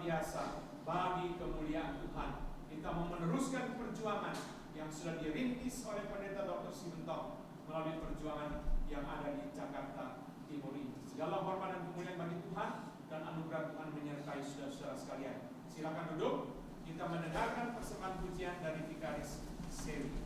biasa bagi kemuliaan Tuhan. Kita mau meneruskan perjuangan yang sudah dirintis oleh Pendeta Dr. Simentok melalui perjuangan yang ada di Jakarta Timur ini. Segala hormat dan kemuliaan bagi Tuhan dan anugerah Tuhan menyertai saudara-saudara sekalian. Silakan duduk. Kita mendengarkan persembahan pujian dari Vikaris Seri.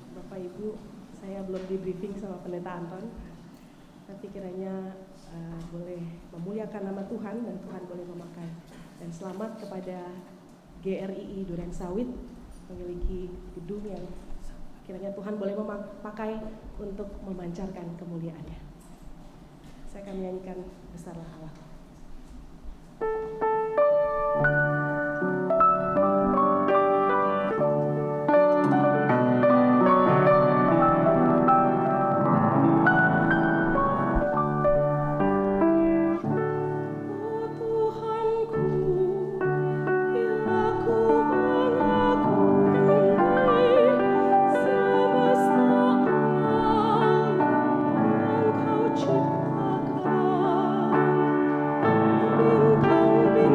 Bapak Ibu, saya belum di briefing sama Pendeta Anton, tapi kiranya boleh memuliakan nama Tuhan dan Tuhan boleh memakai. Dan selamat kepada GRII Duren Sawit, memiliki gedung yang kiranya Tuhan boleh memakai untuk memancarkan kemuliaannya. Saya akan menyanyikan Besarlah Allah. Bintang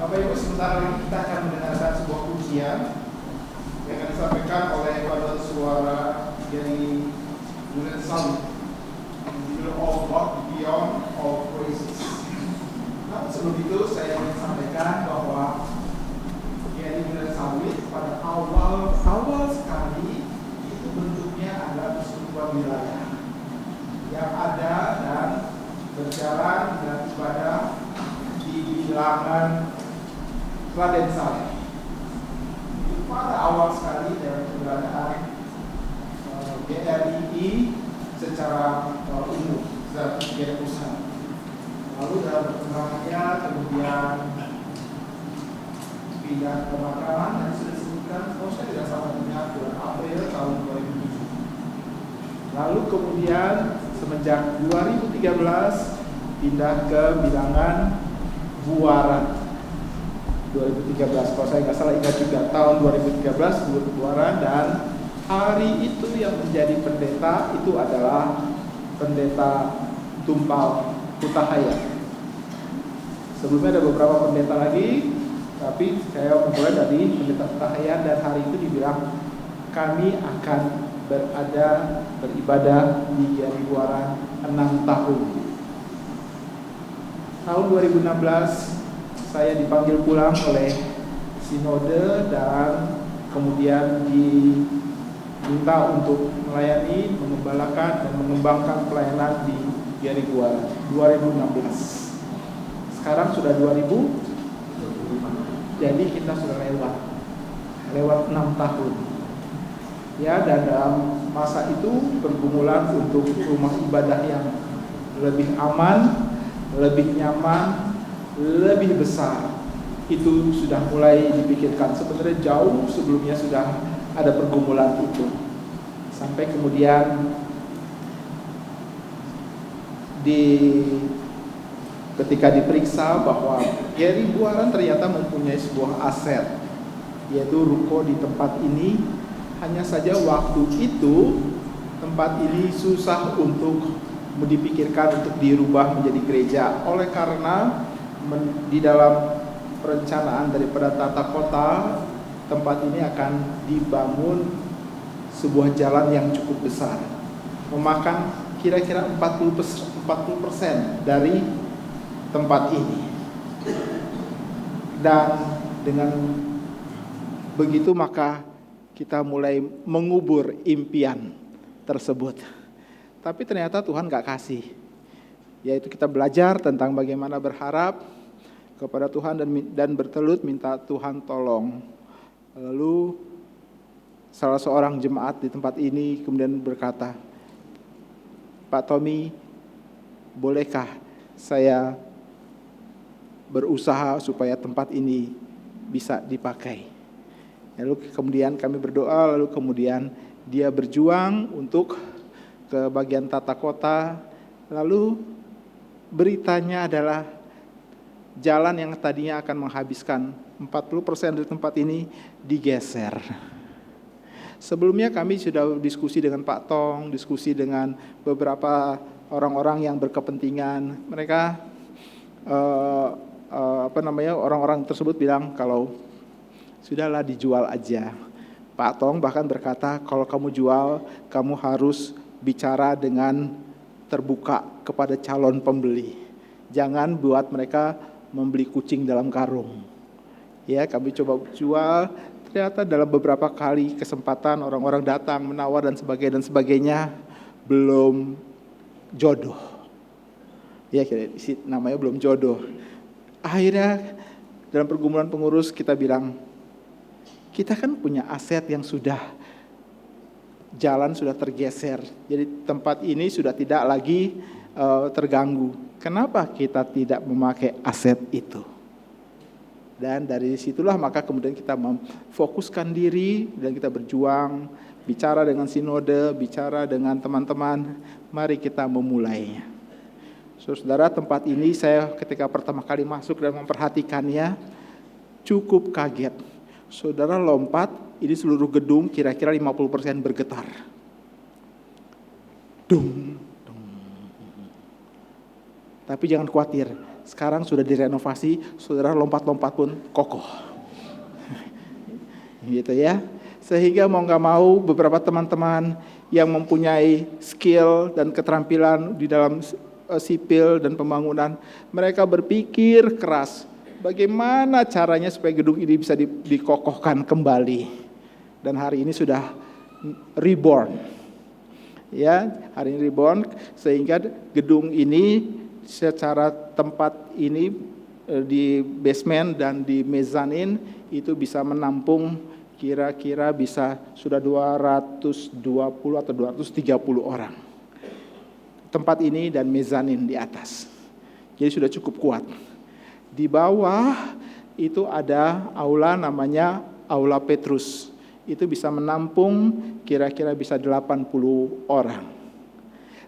Bapak Ibu, sebentar lagi kita akan mendengarkan sebuah pujian yang akan disampaikan oleh paduan suara dari Julian Sawit, judul All God Beyond All Praises. Namun sebelum itu saya ingin sampaikan bahwa Gary Julian Sawit pada awal sekali itu bentuknya adalah sebuah wilayah yang ada dan berjalan dan ibadah di bilangan Kladen Saleh. Itu pada awal sekali dalam keberadaan GRII secara umum, secara pusat. Lalu dalam perkembangannya kemudian pindah ke Makassar dan sudah disebutkan, kalau saya tidak salah ingat, bulan April tahun 2007. Lalu kemudian semenjak 2013 pindah ke bilangan Buaran 2013, kalau saya nggak salah ingat juga tahun 2013 Buaran, dan hari itu yang menjadi pendeta itu adalah pendeta Tumpal Kutahaya. Sebelumnya ada beberapa pendeta lagi, tapi saya memulai dari pendeta Kutahaya, dan hari itu dibilang kami akan beribadah di Gari Buaran 6 tahun. Tahun 2016 saya dipanggil pulang oleh sinode dan kemudian diminta untuk melayani, mengembalakan dan mengembangkan pelayanan di Gari Buaran 2016. Sekarang sudah 2000, jadi kita sudah lewat 6 tahun. Ya, dan dalam masa itu pergumulan untuk rumah ibadah yang lebih aman, lebih nyaman, lebih besar itu sudah mulai dipikirkan. Sebenarnya jauh sebelumnya sudah ada pergumulan itu, sampai kemudian ketika diperiksa bahwa Gari Buaran ternyata mempunyai sebuah aset, yaitu ruko di tempat ini. Hanya saja waktu itu tempat ini susah untuk dipikirkan untuk dirubah menjadi gereja, oleh karena di dalam perencanaan daripada tata kota tempat ini akan dibangun sebuah jalan yang cukup besar, memakan kira-kira 40% dari tempat ini. Dan dengan begitu maka kita mulai mengubur impian tersebut. Tapi ternyata Tuhan gak kasih, yaitu kita belajar tentang bagaimana berharap kepada Tuhan dan bertelut minta Tuhan tolong. Lalu salah seorang jemaat di tempat ini kemudian berkata, Pak Tommy, bolehkah saya berusaha supaya tempat ini bisa dipakai? Lalu kemudian kami berdoa, lalu kemudian dia berjuang untuk ke bagian tata kota. Lalu beritanya adalah jalan yang tadinya akan menghabiskan 40% dari tempat ini digeser. Sebelumnya kami sudah diskusi dengan Pak Tong, diskusi dengan beberapa orang-orang yang berkepentingan. Mereka orang-orang tersebut bilang kalau sudahlah dijual aja. Pak Tong bahkan berkata, kalau kamu jual, kamu harus bicara dengan terbuka kepada calon pembeli. Jangan buat mereka membeli kucing dalam karung. Ya, kami coba jual, ternyata dalam beberapa kali kesempatan orang-orang datang menawar dan sebagainya, belum jodoh. Ya, namanya belum jodoh. Akhirnya dalam pergumulan pengurus kita bilang, kita kan punya aset yang sudah jalan sudah tergeser, jadi tempat ini sudah tidak lagi terganggu. Kenapa kita tidak memakai aset itu? Dan dari situlah maka kemudian kita memfokuskan diri dan kita berjuang, bicara dengan sinode, bicara dengan teman-teman, mari kita memulainya. Saudara, tempat ini saya ketika pertama kali masuk dan memperhatikannya cukup kaget. Saudara lompat, ini seluruh gedung kira-kira 50% bergetar. Dung, dung. Tapi jangan khawatir, sekarang sudah direnovasi, saudara lompat-lompat pun kokoh. Gitu ya. Sehingga mau nggak mau beberapa teman-teman yang mempunyai skill dan keterampilan di dalam sipil dan pembangunan, mereka berpikir keras bagaimana caranya supaya gedung ini bisa dikokohkan kembali. Dan hari ini sudah reborn. Ya, hari ini reborn sehingga gedung ini secara tempat ini di basement dan di mezanin itu bisa menampung kira-kira bisa sudah 220 atau 230 orang. Tempat ini dan mezanin di atas. Jadi sudah cukup kuat. Di bawah itu ada aula namanya Aula Petrus. Itu bisa menampung kira-kira bisa 80 orang.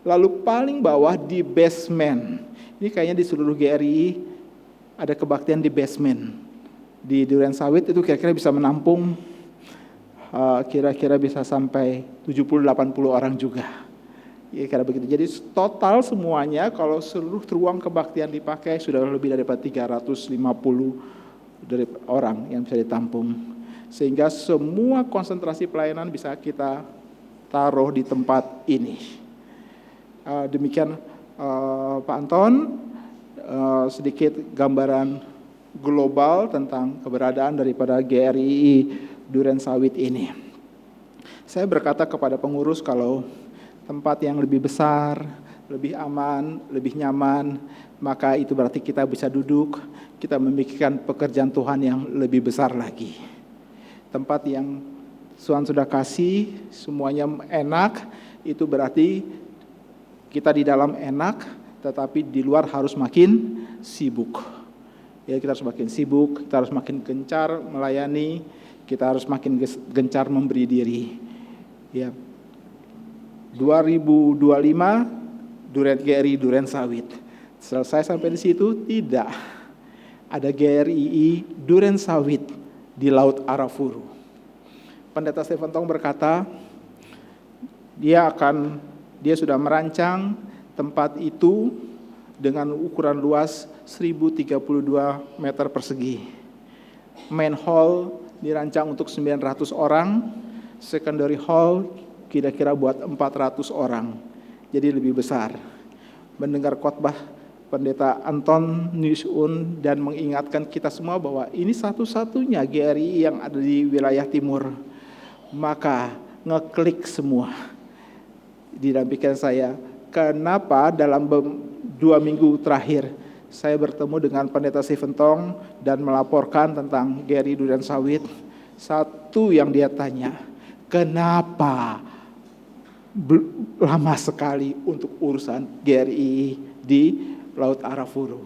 Lalu paling bawah di basement. Ini kayaknya di seluruh GRI ada kebaktian di basement. Di Durensawit itu kira-kira bisa menampung kira-kira bisa sampai 70-80 orang juga. Ya, kira begitu. Jadi total semuanya kalau seluruh ruang kebaktian dipakai sudah lebih daripada 350 dari orang yang bisa ditampung. Sehingga semua konsentrasi pelayanan bisa kita taruh di tempat ini. Demikian Pak Anton, sedikit gambaran global tentang keberadaan daripada GRI Durensawit ini. Saya berkata kepada pengurus kalau tempat yang lebih besar, lebih aman, lebih nyaman, maka itu berarti kita bisa duduk, kita memikirkan pekerjaan Tuhan yang lebih besar lagi. Tempat yang Tuhan sudah kasih, semuanya enak, itu berarti kita di dalam enak, tetapi di luar harus makin sibuk. Ya, kita harus makin sibuk, kita harus makin gencar melayani, kita harus makin gencar memberi diri. Ya. 2025 GRI Durensawit. Selesai sampai di situ? Tidak. Ada GRI Durensawit di Laut Arafuru. Pendeta Stephen Tong berkata, dia sudah merancang tempat itu dengan ukuran luas 1032 meter persegi. Main hall dirancang untuk 900 orang, secondary hall kira-kira buat 400 orang. Jadi lebih besar. Mendengar khotbah Pendeta Anton Nyusun dan mengingatkan kita semua bahwa ini satu-satunya GRI yang ada di wilayah timur. Maka ngeklik semua di dalam pikiran saya, kenapa dalam 2 minggu terakhir saya bertemu dengan Pendeta Stephen Tong dan melaporkan tentang GRI Durensawit. Satu yang dia tanya, kenapa lama sekali untuk urusan GRI di Laut Arafuru?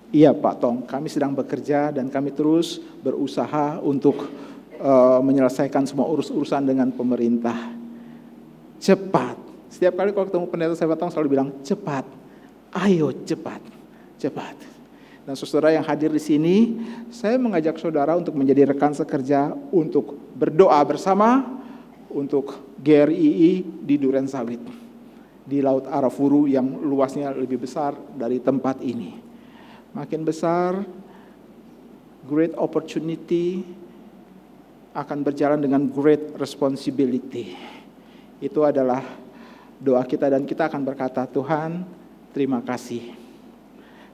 Iya Pak Tong, kami sedang bekerja dan kami terus berusaha untuk menyelesaikan semua urusan dengan pemerintah. Cepat. Setiap kali kalau ketemu Pendeta Stephen Tong selalu bilang cepat. Ayo cepat. Cepat. Dan saudara yang hadir di sini, saya mengajak saudara untuk menjadi rekan sekerja untuk berdoa bersama untuk GRII di Durensawit, di Laut Arafuru yang luasnya lebih besar dari tempat ini. Makin besar, great opportunity akan berjalan dengan great responsibility. Itu adalah doa kita dan kita akan berkata, Tuhan, terima kasih.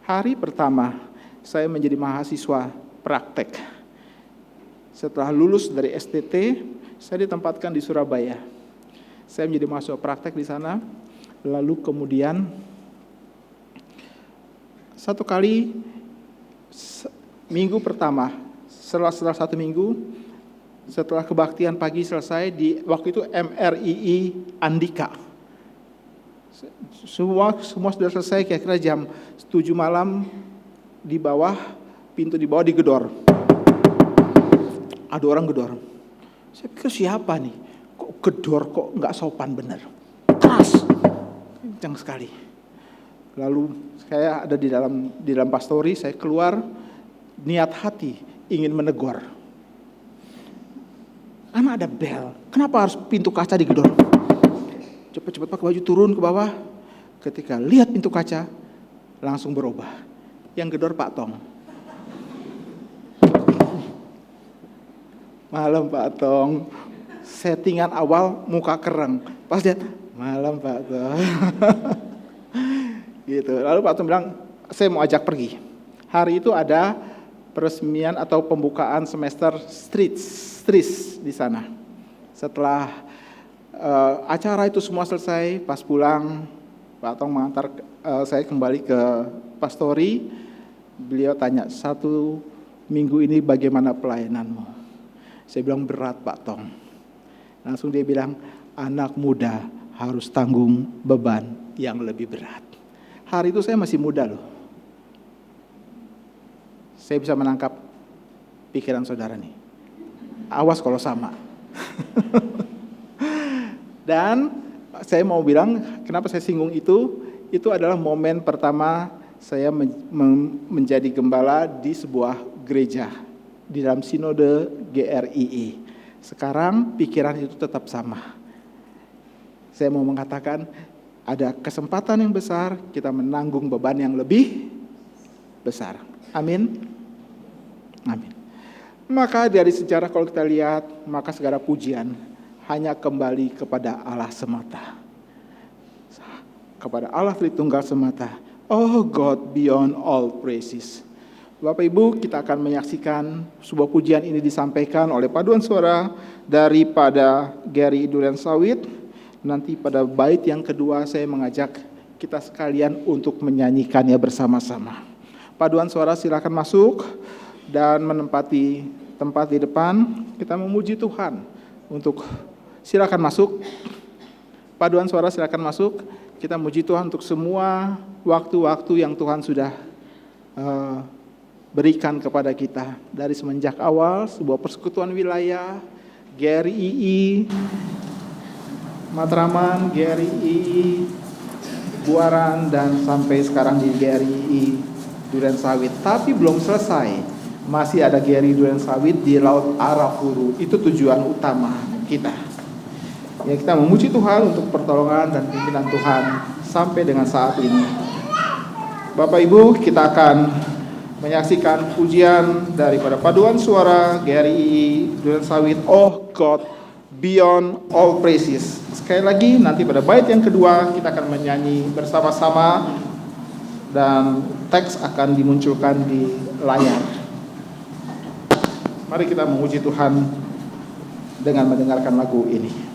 Hari pertama saya menjadi mahasiswa praktek. Setelah lulus dari STT, saya ditempatkan di Surabaya. Saya menjadi mahasiswa praktek di sana. Lalu kemudian satu kali minggu pertama, setelah 1 minggu, setelah kebaktian pagi selesai, di waktu itu MRII Andika. Semua sudah selesai kira-kira jam 7 malam, di bawah, pintu di bawah digedor. Ada orang gedor. Saya pikir siapa nih? Kok gedor, kok nggak sopan bener. Keras, kencang sekali. Lalu saya ada di dalam pastori, saya keluar, niat hati ingin menegur. Karena ada bel, kenapa harus pintu kaca digedor? Cepat-cepat pakai baju turun ke bawah. Ketika lihat pintu kaca, langsung berubah. yang gedor Pak Tong. Malam Pak Tong, settingan awal muka kereng, pas lihat malam Pak Tong. Gitu. Lalu Pak Tong bilang, saya mau ajak pergi. Hari itu ada peresmian atau pembukaan semester STRIS di sana. Setelah acara itu semua selesai, pas pulang Pak Tong mengantar saya kembali ke pastori. Beliau tanya, 1 minggu ini bagaimana pelayananmu? Saya bilang, berat Pak Tong. Langsung dia bilang, anak muda harus tanggung beban yang lebih berat. Hari itu saya masih muda loh. Saya bisa menangkap pikiran saudara nih. Awas kalau sama. Dan saya mau bilang, kenapa saya singgung itu adalah momen pertama saya menjadi gembala di sebuah gereja di dalam sinode GRII. Sekarang pikiran itu tetap sama. Saya mau mengatakan ada kesempatan yang besar kita menanggung beban yang lebih besar. Amin. Amin. Maka dari sejarah kalau kita lihat, maka segala pujian hanya kembali kepada Allah semata. Kepada Allah Tritunggal semata. Oh God beyond all praises. Bapak Ibu, kita akan menyaksikan sebuah pujian ini disampaikan oleh paduan suara daripada Gary Durensawit. Nanti pada bait yang kedua saya mengajak kita sekalian untuk menyanyikannya bersama-sama. Paduan suara silakan masuk dan menempati tempat di depan. Kita memuji Tuhan untuk silakan masuk. Paduan suara silakan masuk. Kita muji Tuhan untuk semua waktu-waktu yang Tuhan sudah berikan kepada kita dari semenjak awal sebuah persekutuan wilayah GRII Matraman, GRII Buaran, dan sampai sekarang di GRII Durensawit. Tapi belum selesai, masih ada GRII Durensawit di Laut Arafuru. Itu tujuan utama kita. Ya, kita memuji Tuhan untuk pertolongan dan pimpinan Tuhan sampai dengan saat ini. Bapak Ibu, kita akan menyaksikan pujian daripada paduan suara GRII Durensawit, Oh God Beyond All Praises. Sekali lagi, nanti pada bait yang kedua kita akan menyanyi bersama-sama dan teks akan dimunculkan di layar. Mari kita memuji Tuhan dengan mendengarkan lagu ini.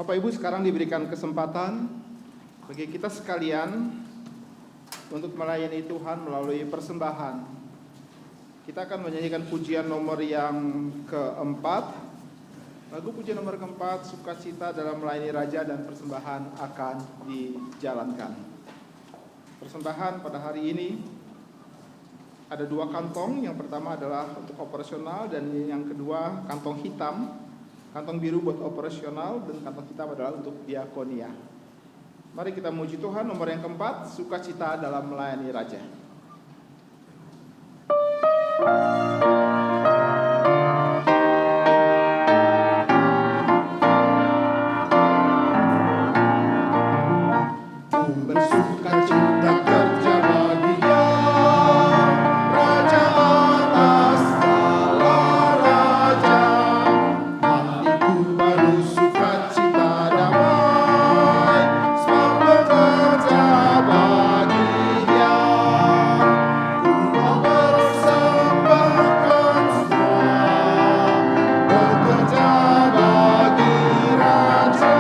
Bapak Ibu, sekarang diberikan kesempatan bagi kita sekalian untuk melayani Tuhan melalui persembahan. Kita akan menyanyikan pujian nomor yang keempat. Lagu pujian nomor keempat, Sukacita dalam melayani Raja, dan persembahan akan dijalankan. Persembahan pada hari ini ada 2 kantong. Yang pertama adalah untuk operasional, dan yang kedua kantong hitam. Kantong biru buat operasional dan kantong hitam adalah untuk diakonia. Mari kita memuji Tuhan. Nomor yang keempat, Sukacita dalam melayani Raja. Bersukacita kerja bagi Dia, Raja atas segala raja. Hatiku baru sukacita damai, sebab bekerja bagi Dia. Ku mau persembahkan semua, bekerja bagi Raja.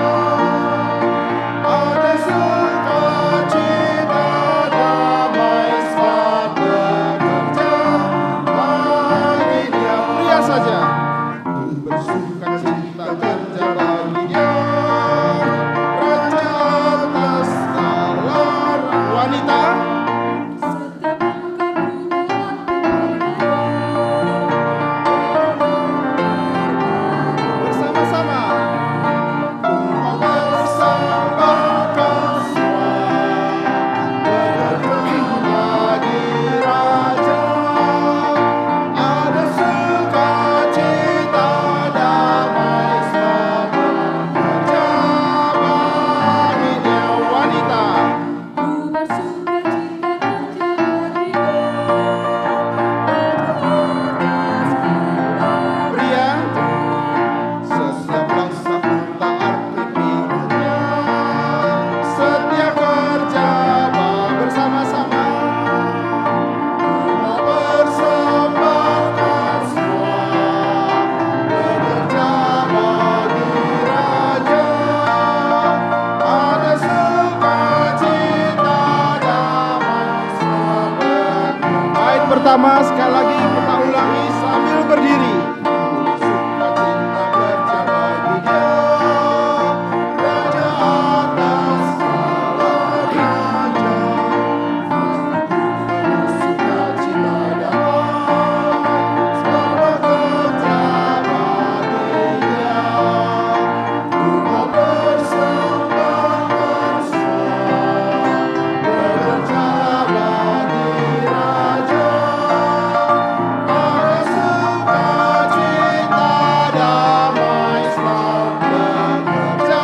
Ada sukacita damai, sebab bekerja bagi Dia. Pria saja. Ku bersukacita kerja bagi Dia, Raja atas segala wanita. Bersama-sama. Ku mau persembahkan semua, bekerja bagi Raja. Ada sukacita damai, sebab bekerja bagi Dia. Wanita. Pria. Setiap langkahku tak arti pikirnya, setia kerja bersama-sama. Ku mau persembahkan semua, bekerja bagi Raja. Ada sukacita damai, sebab bekerja. Bait pertama sekali lagi kita ulangi sambil berdiri. Sukacita kerja bagi Dia, Raja atas segala raja. Sukacita damai, sebab bekerja bagi Dia. Ku mau persembahkan semua, bekerja bagi Raja. Ada sukacita damai, sebab bekerja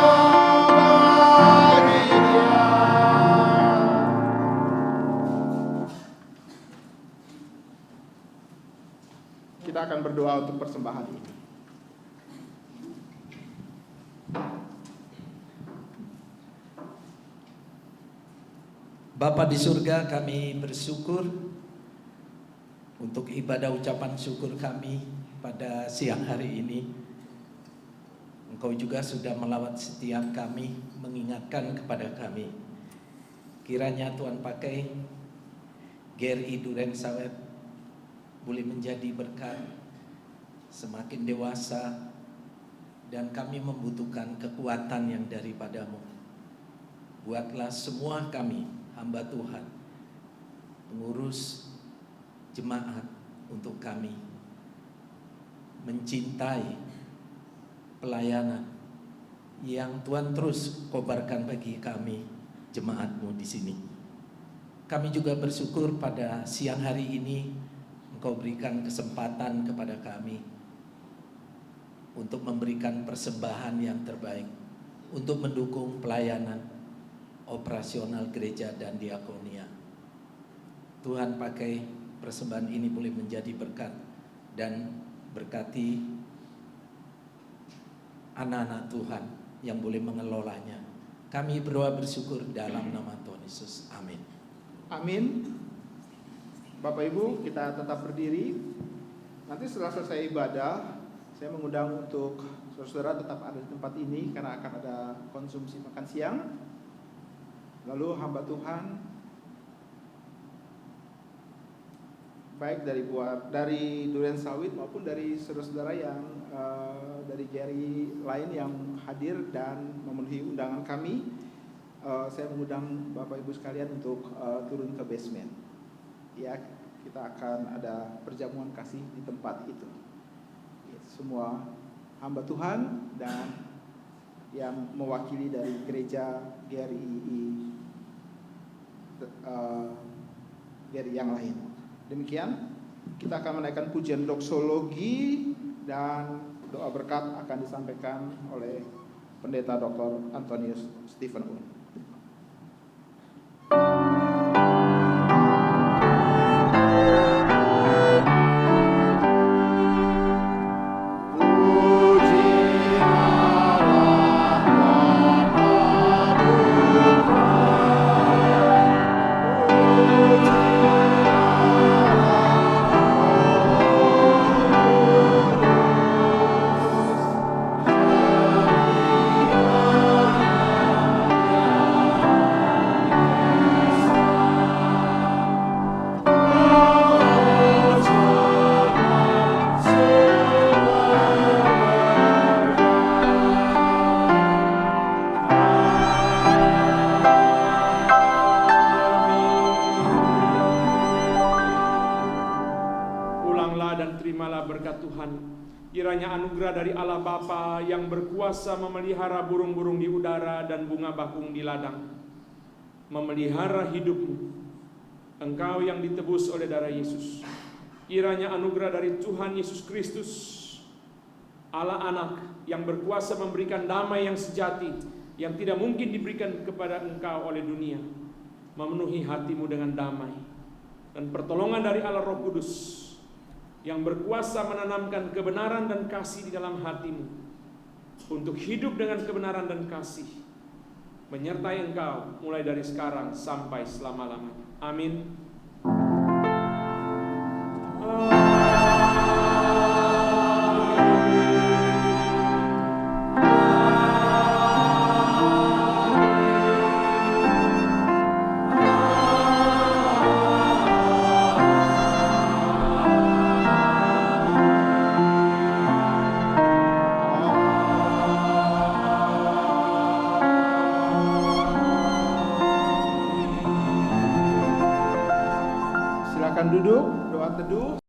bagi Dia. Kita akan berdoa untuk persembahan ini. Bapa di surga, kami bersyukur untuk ibadah ucapan syukur kami pada siang hari ini. Engkau juga sudah melawat setiap kami, mengingatkan kepada kami. Kiranya Tuhan pakai GRI Duren Sawit boleh menjadi berkat, semakin dewasa, dan kami membutuhkan kekuatan yang daripadamu. Buatlah semua kami, hamba Tuhan, pengurus jemaat, untuk kami mencintai pelayanan yang Tuhan terus kobarkan bagi kami, jemaat-Mu di sini. Kami juga bersyukur pada siang hari ini Engkau berikan kesempatan kepada kami untuk memberikan persembahan yang terbaik untuk mendukung pelayanan operasional gereja dan diakonia. Tuhan pakai persembahan ini boleh menjadi berkat dan berkati anak-anak Tuhan yang boleh mengelolanya. Kami berdoa bersyukur dalam nama Tuhan Yesus. Amin. Amin. Bapak Ibu, kita tetap berdiri. Nanti setelah selesai ibadah, Saya mengundang untuk saudara-saudara tetap ada di tempat ini karena akan ada konsumsi makan siang. Lalu hamba Tuhan baik dari Durian Sawit maupun dari saudara-saudara yang dari GRI lain yang hadir dan memenuhi undangan kami, saya mengundang Bapak Ibu sekalian untuk turun ke basement. Ya, kita akan ada perjamuan kasih di tempat itu. Semua hamba Tuhan dan yang mewakili dari gereja GRI yang lain. Demikian, kita akan menaikkan pujian doksologi dan doa berkat akan disampaikan oleh Pendeta Dr. Antonius Stephen Un. Kiranya anugerah dari Allah Bapa yang berkuasa memelihara burung-burung di udara dan bunga bakung di ladang, memelihara hidupmu, engkau yang ditebus oleh darah Yesus. Kiranya anugerah dari Tuhan Yesus Kristus, Allah Anak yang berkuasa memberikan damai yang sejati, yang tidak mungkin diberikan kepada engkau oleh dunia, memenuhi hatimu dengan damai, dan pertolongan dari Allah Roh Kudus yang berkuasa menanamkan kebenaran dan kasih di dalam hatimu untuk hidup dengan kebenaran dan kasih, menyertai engkau mulai dari sekarang sampai selama-lamanya. Amin. Silakan duduk, doa teduh